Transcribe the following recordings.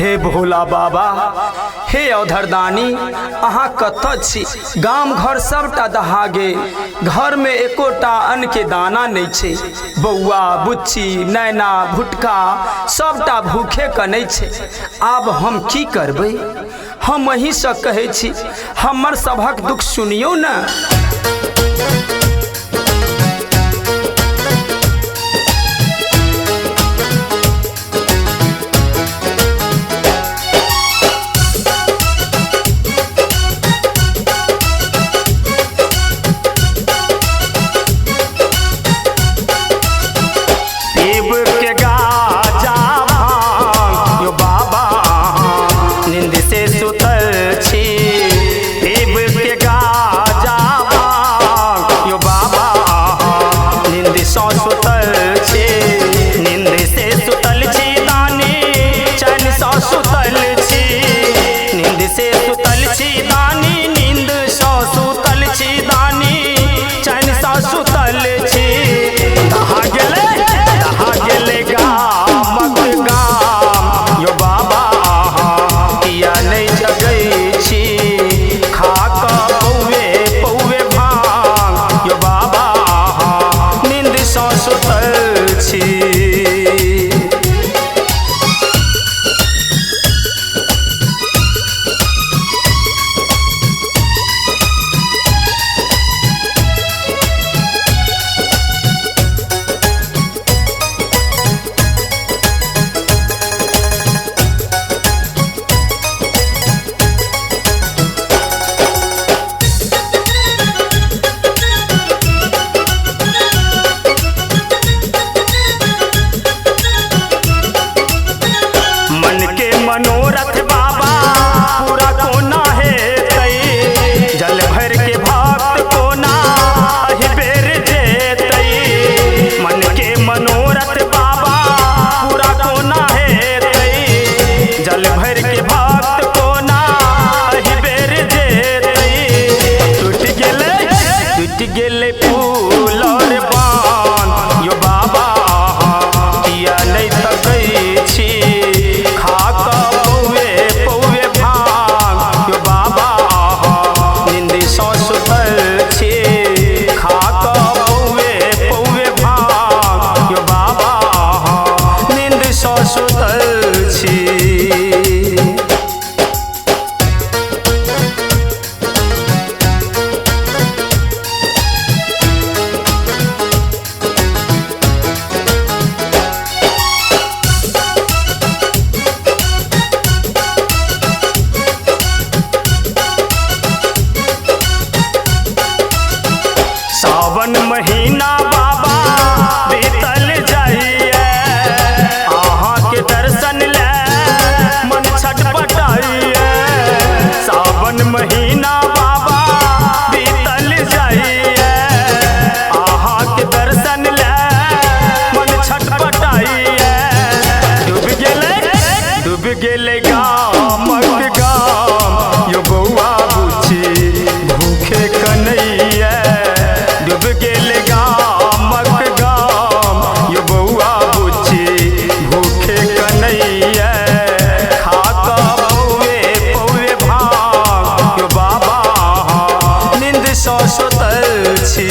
हे भोला बाबा, हे अवधरदानी, अहाँ कतऽ छी? गाम घर सबटा दहा गेल, घर में एकोटा अन्न के दाना नहीं छे। बौआ बुच्ची नैना भुटका सबटा भूखे कनै छे। आब हम की करबै? हम वहीं से कहै छी, हमर सभक दुख सुनियो न। मनोरथ बाबा पूरा कोना है तई, जल भर के भक्त कोना अहि बेर जेतई। मन के मनोरथ बाबा पूरा कोना है तई, जल भर के भक्त कोना अहि बेर जेतई। टूट गेले फूल और बान यो बाबा, किया नहीं तकै छी सावन महीना बाबा बीतल जाइए, अहाँ के दर्शन ले मन छटपटाइए। सावन महीना बाबा बीतल जाइए, अहाँ के दर्शन ले मन छटपटाइए। डूब गेले गामक गाम यो बौआ बुच्ची भूखे कन्हैया। डूब गेले गामक गाम यो बौआ बुच्ची भूखे कन्हैया। खाक पौवे पौवे भांग यो बाबा नींद सँ सुतल छी।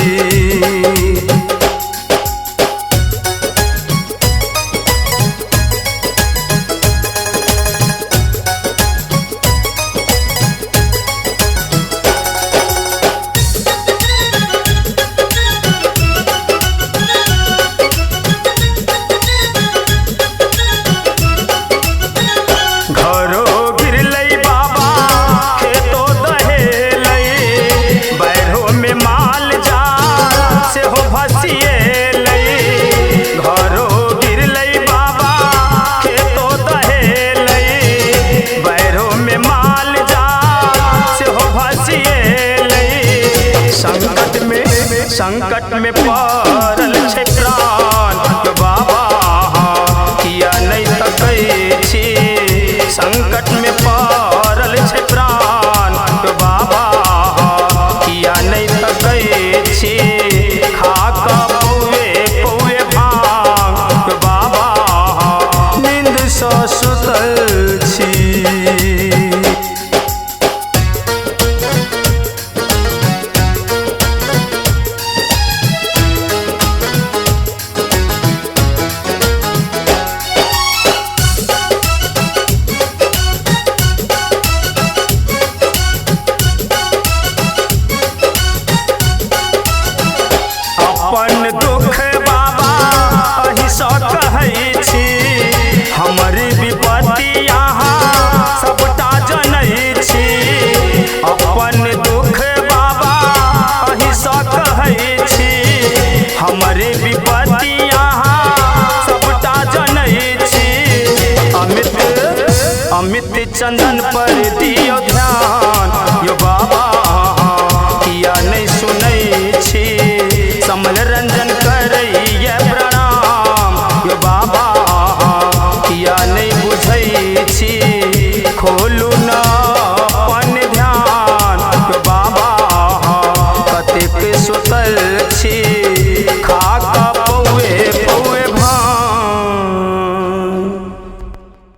संकट में पड़ल छै प्राण यो बाबा, किया नहीं तकै छी। संकट में पड़ल छै प्राण यो बाबा, किया नहीं तकै छी। खाक पौवे पौवे भांग यो बाबा नींद सँ सुतल छी। हमरे विपत्ति यहाँ सबटा जनै छी। अमित अमित चंदन पर दियो ध्यान यो बाबा